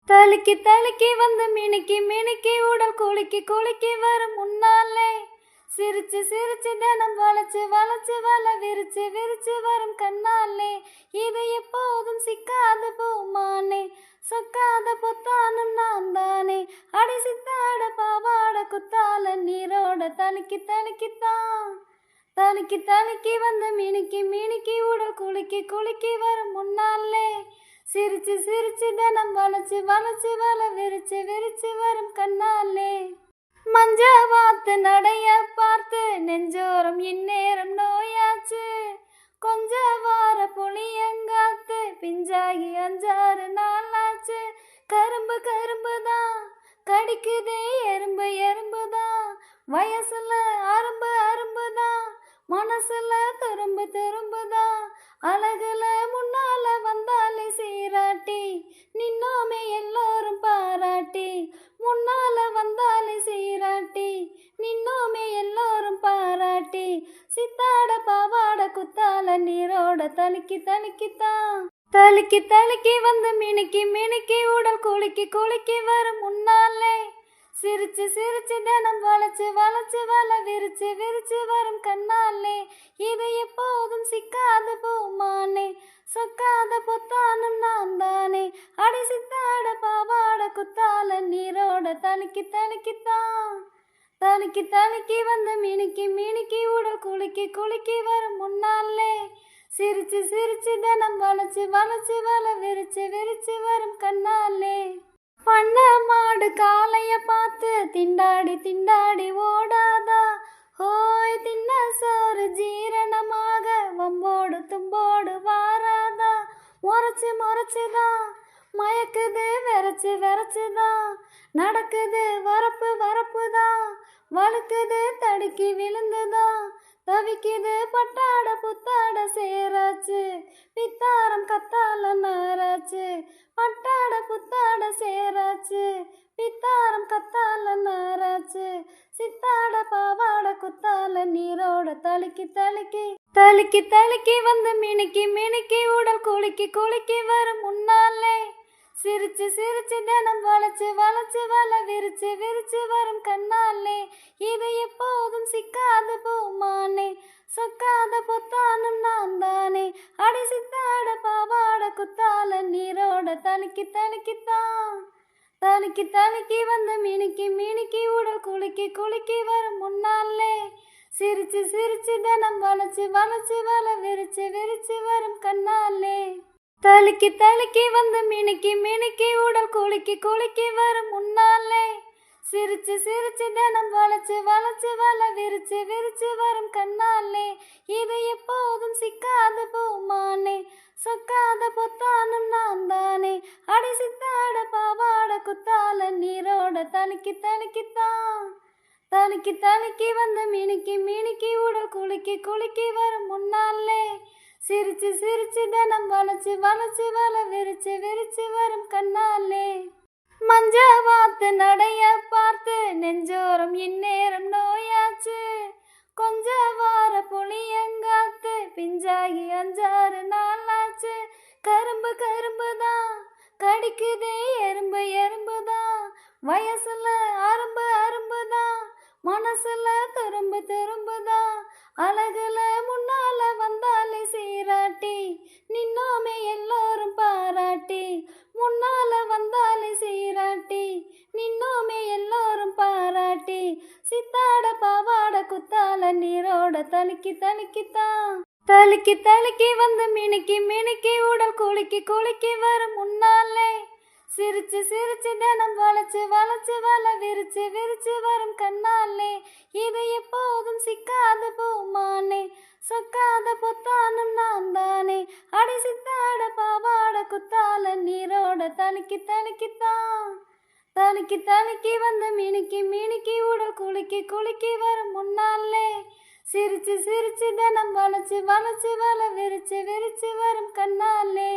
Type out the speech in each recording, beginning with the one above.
தலுக்கி தலுக்கி வந்து மினுக்கி மினுக்கி உடல் குலுக்கி குலுக்கி வரும் முன்னாலே சிரிச்சு சிரிச்சு தினம் வளைச்சு வளைச்சு வலை விரிச்சு விரிச்சு வரும் கண்ணாலே இது எப்போதும் சிக்காத பூமானே சொக்காத பொத்தானும் நான் தானே அடி சித்தாட பாவாட குத்தால நீரோட தலுக்கி தலுக்கித்தான் தலுக்கி தலுக்கி வந்து மினுக்கி மினுக்கி உடல் குலுக்கி குலுக்கி வரும் முன்னாலே சிரிச்சு சிரிச்சு தினம் வளைச்சு வளைச்சு வலை விரிச்சு விரிச்சு வரும் கண்ணாலே மஞ்ச வாத்து நடைய பார்த்து நெஞ்சோரம் இந்நேரம் நோயாச்சு கொஞ்ச வார புளியங்காத்து பிஞ்சாகி 5-6 நாளாச்சு கரும்பு கரும்பு தான் கடிக்குதே எறும்பு எறும்பு தான் வயசுல அரும்பு அரும்பு தான் மனசுல துரும்பு துரும்பு தான் அழகுல முன்னால வந்தாலே சீராட்டி நின்னோமே எல்லோரும் பாராட்டி முன்னால வந்தாலே சீராட்டி நின்னோமே எல்லோரும் பாராட்டி சித்தாட பாவாட குத்தால நீரோட தலுக்கி தலுக்கித்தான் தலுக்கி தலுக்கி வந்து மினுக்கி மினுக்கி உடல் குலுக்கி குலுக்கி வரும் முன்னாலே சிரிச்சு சிரிச்சு தினம் வளைச்சு வளைச்சு வலை விரிச்சு விரிச்சு வரும் கண்ணாலே இது எப்போதும் சிக்காத பூமானே சொக்காத பொத்தானும் நான் தானே அடி சித்தாட பாவாட குத்தால நீரோட தலுக்கி தலுக்கித்தான் தலுக்கி தலுக்கி வந்து மினுக்கி மினுக்கி உடல் குலுக்கி குலுக்கி வரும் முன்னாலே சிரிச்சு சிரிச்சு தினம் வளைச்சு வளைச்சு வலை விரிச்சு விரிச்சு வரும் கண்ணாலே பண்ண மாடு காளைய பார்த்து திண்டாடி திண்டாடி ஓடாதா ஹோய் தின்ன சோறு ஜீரணமாக வம்போடு தும்போடு வாராதா முறைச்சு முறைச்சுதான் மயக்குது வெறச்சு வெறச்சுதான் நடக்குது வரப்பு வரப்புதான் வழுக்குது தடுக்கி விழுந்துதான் தவிக்குது பட்டாட புத்தாட சேராச்சு பித்தாரம் கத்தால நாராச்சு பட்டாட புத்தாட சேராச்சு பித்தாரம் கத்தால நாராச்சு சித்தாட பாவாட குத்தால நீரோட தலுக்கி தலுக்கி தலுக்கி தலுக்கி வந்து மினுக்கி மினுக்கி உடல் குலுக்கி குலுக்கி வரும் முன்னாலே சிரிச்சு சிரிச்சு தினம் வளைச்சு வளைச்சு வலை விரிச்சு விரிச்சு வரும் கண்ணாலே இது எப்போதும் சிக்காத பூமானே சொக்காத பொத்தானும் நான் தானே அடி சித்தாட பாவாட குத்தால நீரோட தலுக்கி தலுக்கித்தான் தலுக்கி தலுக்கி வந்து மினுக்கி மினுக்கி உடல் குலுக்கி குலுக்கி வரும் முன்னாலே சிரிச்சு சிரிச்சு தினம் வளைச்சு வளைச்சு வலை விரிச்சு விரிச்சு வரும் கண்ணாலே தலுக்கி தலுக்கி வந்து மினுக்கி மினுக்கி உடல் குலுக்கி குலுக்கி வரும் முன்னாலே சிரிச்சு சிரிச்சு தினம் வளைச்சு வளைச்சு வலை விரிச்சு விரிச்சு வரும் கண்ணாலே இது எப்போதும் சிக்காத பூமானே சொக்காத பொத்தானும் நான் தானே அடி சித்தாட பாவாட குத்தால நீரோட தலுக்கி தலுக்கித்தான் தலுக்கி தலுக்கி வந்து மினுக்கி மினுக்கி உடல் குலுக்கி குலுக்கி வரும் முன்னாலே சிரிச்சு சிரிச்சு தினம் வளைச்சு வளைச்சு வலை விரிச்சு விரிச்சு வரும் கண்ணாலே மஞ்ச வாத்து நடைய பார்த்து நெஞ்சோரம் இந்நேரம் நோயாச்சு கொஞ்ச வார புளியங்காத்து பிஞ்சாகி 5-6 நாளாச்சு கரும்பு கரும்பு தான் கடிக்குதே எறும்பு எறும்பு தான் வயசுல அரும்பு அரும்பு தான் மனசுல துரும்பு துரும்பு தான் அழகுல முன்னால வந்தாலே சீராட்டி நின்னோமே எல்லோரும் பாராட்டி முன்னால வந்தாலே சீராட்டி நின்னோமே எல்லோரும் பாராட்டி சித்தாட பாவாட குத்தால நீரோட தலுக்கி தலுக்கித்தான் தலுக்கி தலுக்கி வந்து மினுக்கி மினுக்கி உடல் குலுக்கி குலுக்கி வரும் முன்னாலே சிரிச்சு சிரிச்சு தினம் வளைச்சு வளைச்சு வலை விரிச்சு விரிச்சு வரும் கண்ணாலே இது எப்போதும் சிக்காத பூமானே சொக்காத பொத்தானும் நான் தானே அடி சித்தாட பாவாட குத்தால நீரோட தலுக்கி தலுக்கித்தான் தலுக்கி தலுக்கி வந்து மினுக்கி மினுக்கி உடல் குலுக்கி குலுக்கி வரும் முன்னாலே சிரிச்சு சிரிச்சு தினம் வளைச்சு வளைச்சு வலை விரிச்சு விரிச்சு வரும் கண்ணாலே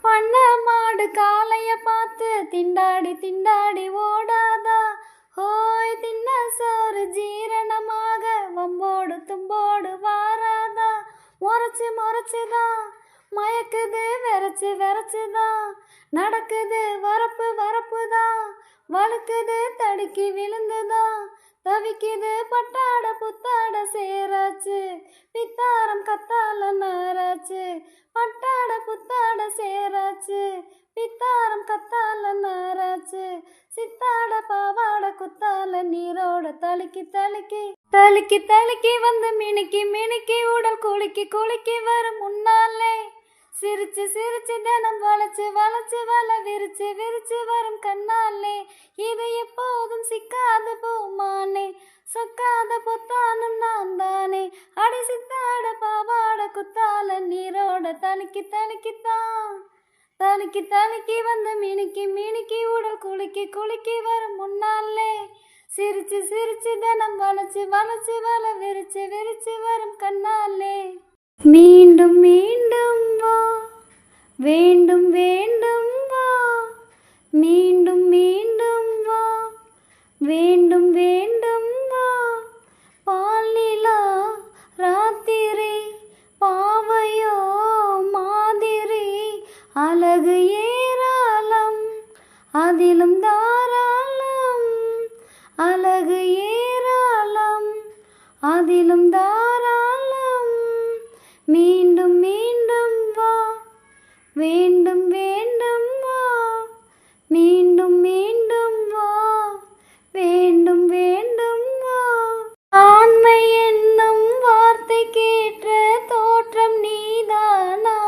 பண்ண மாடு காளைய பார்த்து திண்டாடி திண்டாடி ஓடாதா ஹோய் தின்ன சோறு ஜீரணமாக வம்போடு தும்போடு வாராதா முறைச்சு முறைச்சுதான் மயக்குது வெறச்சு வெறச்சுதான் நடக்குது வரப்பு வரப்பு பறக்குது தடுக்கி விழுந்துதான் தவிக்குது பட்டாட புத்தாட சேராச்சு பித்தாரம் கத்தால நாராச்சு பட்டாட புத்தாட சேராச்சு பித்தாரம் கத்தால நாராச்சு சித்தாட பாவாட குத்தால நீரோட தலுக்கி தலுக்கி தலுக்கி தலுக்கி வந்து மினுக்கி மினுக்கி உடல் குலுக்கி குலுக்கி வரும் முன்னாலே சிரிச்சு சிரிச்சு தினம் வளைச்சு வளைச்சு வலை விரிச்சு விரிச்சு வரும் கண்ணாலே இது எப்போதும் சிக்காத பூமானே சொக்காத பொத்தானும் நான் தானே அடி சித்தாட பாவாட குத்தால நீரோட தலுக்கி தலுக்கித்தான் தலுக்கி தலுக்கி வந்து மினுக்கி மினுக்கி உடல் குலுக்கி குலுக்கி வரும் முன்னாலே சிரிச்சு சிரிச்சு தினம் வளைச்சு வளைச்சு வலை விரிச்சு விரிச்சு வரும் கண்ணாலே மீண்டும் மீண்டும் வா வேண்டும் வேண்டும் வா மீண்டும் மீண்டும் வா வேண்டும் வேண்டும் வா பால் நிலா ராத்திரி பாவையோ மாதிரி அழகு ஏராளம் அதிலும் தாராளம் அழகு ஏராளம் அதிலும் தாராளம் மீண்டும் மீண்டும் வா வேண்டும் வேண்டும் வா மீண்டும் மீண்டும் வா வேண்டும் வேண்டும் வா ஆண்மை என்னும் வார்த்தை கேட்ட தோற்றம் நீதானா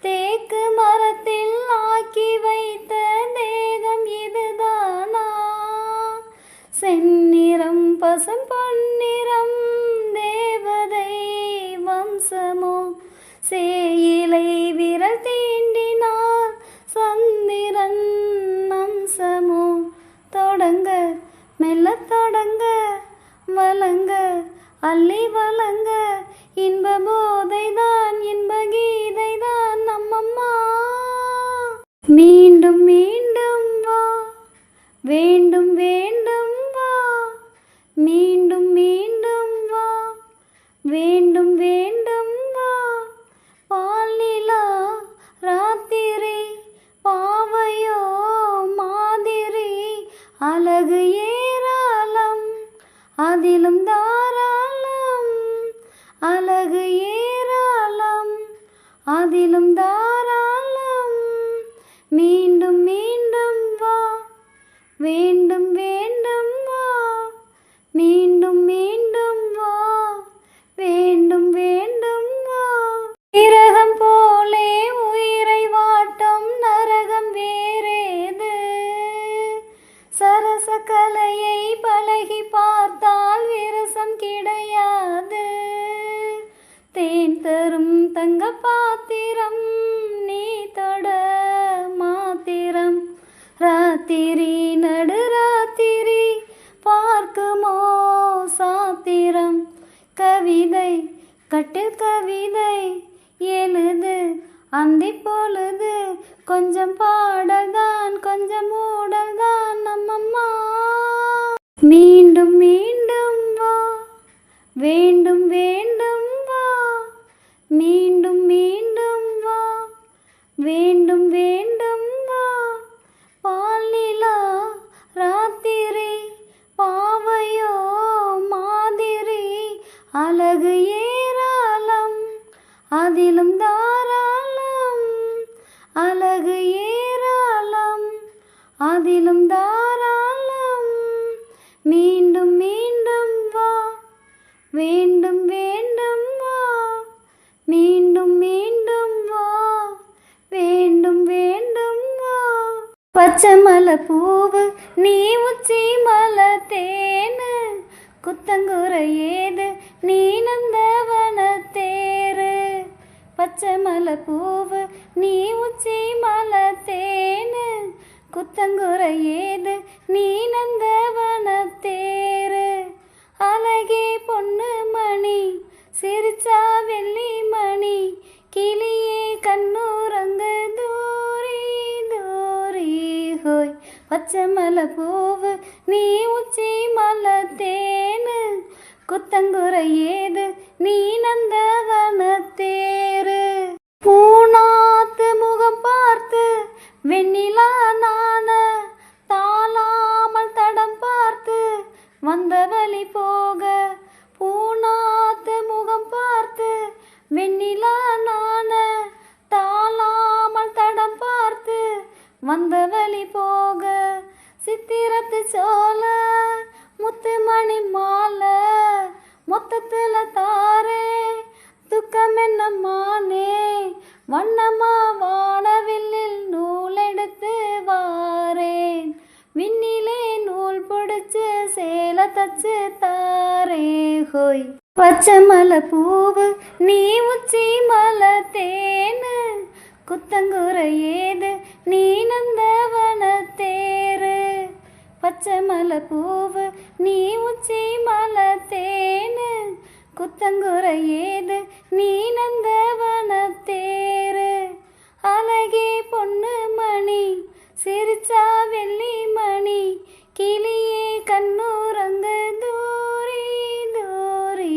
தேக்கு மரத்தில் ஆக்கி வைத்த தேகம் இதுதானா செந்நிறம் பசும் பொன்னிறம் தேவதை வம்சமோ சேயிலை விரல் தீண்டினார் சந்திரன் அம்சமோ தொடங்க மெல்ல தொடங்க வலங்க அள்ளி வலங்க இன்ப போதைதான் இன்ப கீதைதான் நம்மம்மா மீண்டும் மீண்டும் வா வேண்டும் வேண்டும் வா மீண்டும் மீண்டும் வா வேண்டும் வேண்டும் வா பால் நிலா ராத்திரி பாவையோ மாதிரி அழகு ஏராளம் அதிலும் தாராளம் அழகு ஏராளம் அதிலும் தாராளம் மீண்டும் மீண்டும் வா வேண்டும் வேண்டும் வா மீண்டும் மீண்டும் வா வேண்டும் வேண்டும் வா இரகம் போலே உயிரை வாட்டும் நரகம் வேறேது சரச கலையை பழகி பார்த்தால் விரசம் கிடையாது தேன் தரும் தங்க பாத்திரம் நீ தொட மாத்திரம் ராத்திரி நடு ராத்திரி பார்க்குமோ சாத்திரம் கவிதை கட்டில் கவிதை எழுது அந்தி பொழுது கொஞ்சம் பாடல்தான் கொஞ்சம் ஊடல்தான் நம்மம்மா மீண்டும் மீண்டும் வா வேண்டும் வேண்டும் வா மீண்டும் மீண்டும் வா வேண்டும் வேண்டும் வா பால் நிலா ராத்திரி பாவையோ மாதிரி அழகு ஏராளம் அதிலும் தாராளம் அழகு ஏராளம் அதிலும் தாராளம் மீண்டும் மீண்டும் வா வேண்டும் வேண்டும் வா மீண்டும் மீண்டும் வா வேண்டும் வேண்டும் வா பச்சை மலை பூவு நீ உச்சி மலை தேனு குத்தங்குறை ஏது நீ நந்தவன தேரு பச்சை மலை பூவு நீ உச்சி மலை தேனு குத்தங்குறை ஏது நீ நந்தவன தேரு அழகே பொண்ணு மணி சிரிச்சா வெள்ளி மணி கிளியே கண்ணூரங்கு தூரி தூரி ஹோய் பச்சை மலை பூவு நீ உச்சி மலை தேனு குத்தங்குறை ஏது நீ நந்தவன தேரு பூனாத்து முகம் பார்த்து வெண்ணிலா நான தா வந்த வழி போக சித்திரத்து சோல முத்து மணி மாலை மொத்தத்துல தாரே துக்கம் என்ன மானே வண்ணமா வானவில்லில் நூல் எடுத்து வாரேன் விண்ணிலே நூல் பிடிச்சு சேலை தச்சு தாரே ஹோய் பச்சை மலை பூவு நீ உச்சி மலை தேனு குத்தங்குறை ஏது நீ நந்தவன தேரு பச்சை மலை பூவு நீ உச்சி மலை தேனு குத்தங்குறை ஏது நீ நந்தவன தேரு அழகே பொண்ணு மணி சிரிச்சா வெள்ளி மணி கிளியே கண்ணூரங்கு தூரி தூரி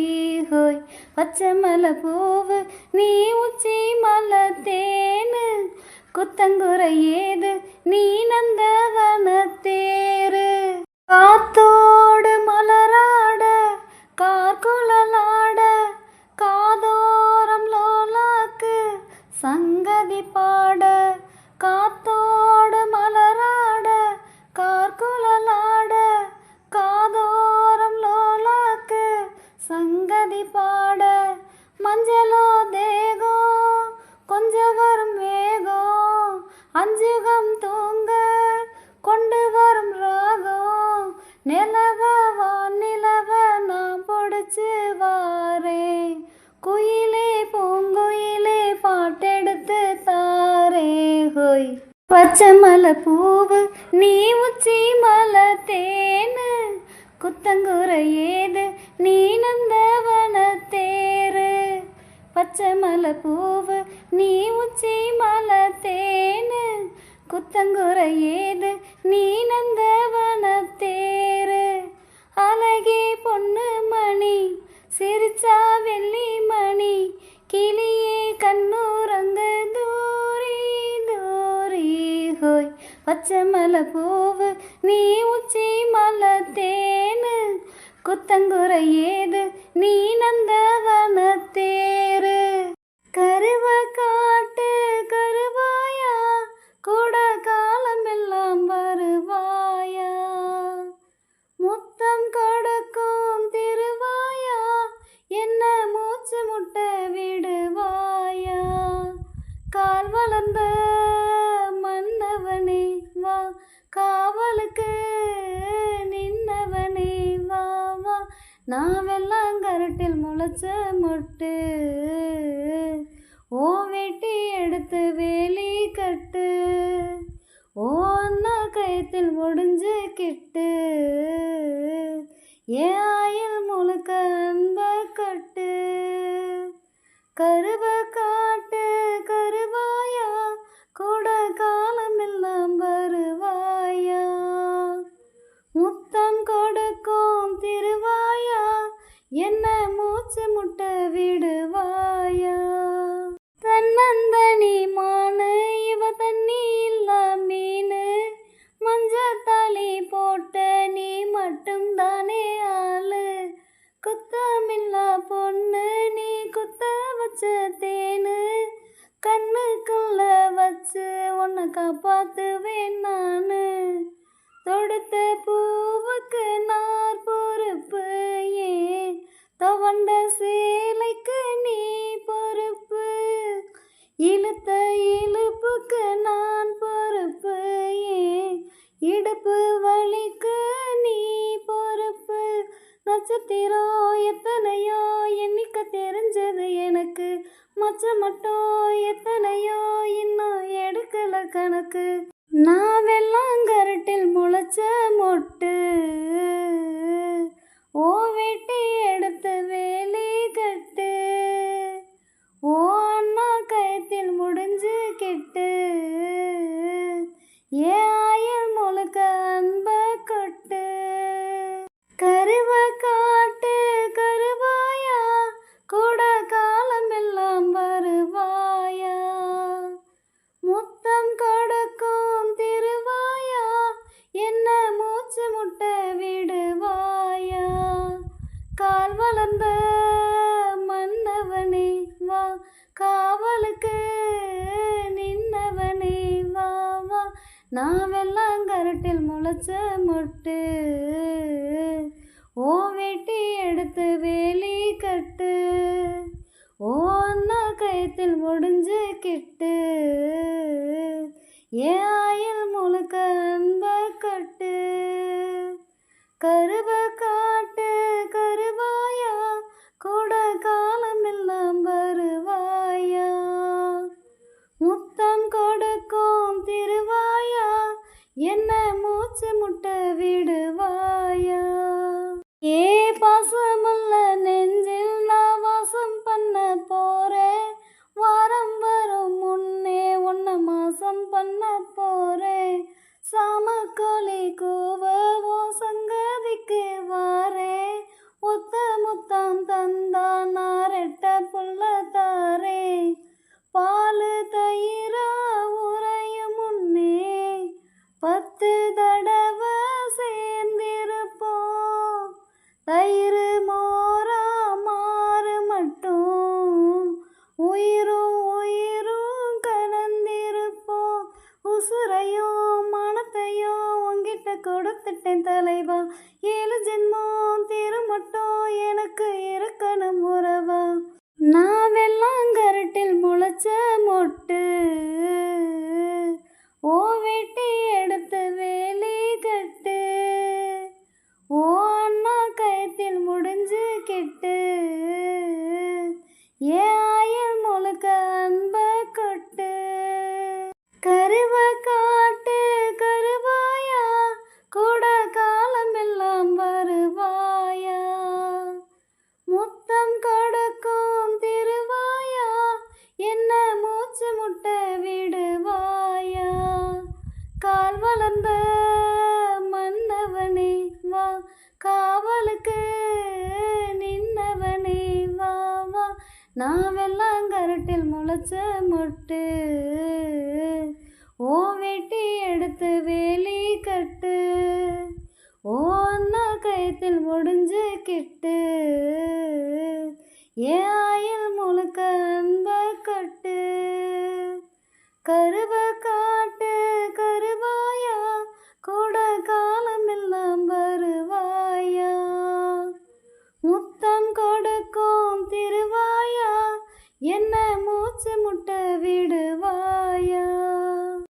ஹோய் பச்சை மலை பூவு நீ உச்சி மலை தேனு குத்தங்குறை ஏது நீ நந்தவன தேரு காத்தோடு மலராட கார்குழலாட காதோரம் லோலாக்கு சங்கதி பாட காத்தோடு மலராட கார்குழலாட காதோரம் லோலாக்கு சங்கதி பாட மஞ்சளோ தேகம் கொஞ்சம் வரும் வேகம் அஞ்சுகம் தூங்க கொண்டு வரும் ராகம் நிலவ வானிலவ நான் பொடிச்சு வாரேன் குயிலே பூங்குயிலே பாட்டெடுத்து தாரே ஹோய் பச்சை மலை பூவு நீ உச்சி மலை தேனு குத்தங்குறை ஏது நீ நந்தவன தேரு பச்சை மலை பூவு நீ உச்சி மலை தேனு குத்தங்குறை ஏது நீ நந்தவன தேரு அழகே பொண்ணு மணி சிரிச்சா வெள்ளி மணி கிளியே கண்ணூரங்கு தூரி தூரி ஹோய் பச்சை மலை பூவு நீ உச்சி மலை தேனு குத்தங்குறை ஏது நீ நந்தவன தேரு கருவ காட்டு கருவாயா கூட காலமெல்லாம் வருவாயா முத்தம் கொடுக்கும் திருவாயா என்ன மூச்சு முட்டை விடுவாயா கால் வளர்ந்த மன்னவனே வா காவலுக்கு நின்னவனே வா வா நான் வெள்ளாங்கரட்டில் முளைச்ச மொட்டு ஓ வெட்டி எடுத்து வேலி கட்டு ஓ அண்ணா கயத்தில் முடிஞ்சு கிட்டு ஏ ஆயில் முழுக்க அன்ப கட்டு கருவ காட்டு கருவாயா கூட காலமெல்லாம் வருவாயா முத்தம் கொடுக்கும் திருவாயா என்ன மூச்சு முட்டை விடுவாயா தன்னந்தனி மானு இவ தண்ணி இல்ல மீனு மஞ்சத்தாளி போட்ட நீ மட்டும் தானே ஆளு குத்தமில்லா பொண்ணு நீ குத்த வச்ச தேனு கண்ணுக்குள்ள வச்சு உன்னை காப்பாத்துவேன் நானு தொடுத்த பூவுக்கு நார் பொறுப்பு ஏன் தவண்ட சேலைக்கு நீ பொறுப்பு இழுத்த இழுப்புக்கு நான் பொறுப்பு ஏன் இடுப்பு வலிக்கு நீ பொறுப்பு நட்சத்திரம் எத்தனையோ எண்ணிக்கை தெரிஞ்சது எனக்கு மச்சம் மட்டும் எத்தனையோ இன்னும் எடுக்கல கணக்கு நான் வெள்ளாங்கரட்டில் முளைச்ச மொட்டு ஓ வெட்டி எடுத்து வேலி கட்டு ஓ அண்ணா கயத்தில் முடிஞ்சு கிட்டு ஏ ஆயில் முழுக்க அன்ப கொட்டு கருவ காட்டு கருவாயா கூட காலமெல்லாம் வருவாயா முத்தம் கொடுக்கும் திருவாயா என்ன மூச்சு முட்டை விடுவாயா கால் வளர்ந்த மன்னவனே வா காவலுக்கு நின்னவனே வா வா நான் வெள்ளாங்கரட்டில் முளைச்ச மொட்டு ஓ வெட்டி எடுத்து வேலி கட்டு ஓ அண்ணா கயத்தில் முடிஞ்சு கிட்டு ஏ ஆயில் முழுக்க அன்ப கட்டு கருவ காட்டு கருவாயா கூட காலமெல்லாம் வருவாயா முத்தம் கொடுக்கும் திருவாயா என்ன மூச்சு முட்டை விடுவாயா ஏ பாசமுள்ள நெஞ்சில் நான் வாசம் பண்ண போறேன் வாரம் வரும் முன்னே ஒன்ன மாசம் பண்ண போறேன் சாமக்கோழி கூவோ சங்கதிக்கு வாரே ஒத்த முத்தம் தந்தா நான் ரெட்ட புள்ள தாரே பாலு தயிரா உறையும் முன்னே 10 தடவை சேர்ந்திருப்போம் தயிர் மோரா மாறு மட்டும் உயிரும் உயிரும் கலந்திருப்போம் உசுரையும் மனத்தையும் உங்கிட்ட கொடுத்துட்டேன் தலைவா 7 ஜென்மம் திருமட்டும் எனக்கு இருக்கணும் உறவா நான் வெள்ளாங்கரட்டில் முளைச்ச மொட்டு ஓ வெட்டி எடுத்து வேலி கட்டு ஓ அண்ணா கயத்தில் முடிஞ்சு கிட்டு ஏ ஆயில் முழுக்க அன்ப கொட்டு கருவ காட்டு கருவாயா கூட காலமெல்லாம் வருவாயா முத்தம் கொடுக்கும் திருவாயா என்ன மூச்சு முட்டை விடுவாயா கால் வளர்ந்த மன்னவனே வா காவலுக்கு நின்னவனே வா வா நான் வெள்ளாங்கரட்டில் முளைச்ச மொட்டு ஓ வெட்டி எடுத்து வேலி கட்டு ஓ அண்ணா கயத்தில் முடிஞ்சு கிட்டு ஏ ஆயில் முழுக்க அன்ப கட்டு கருவ காட்டு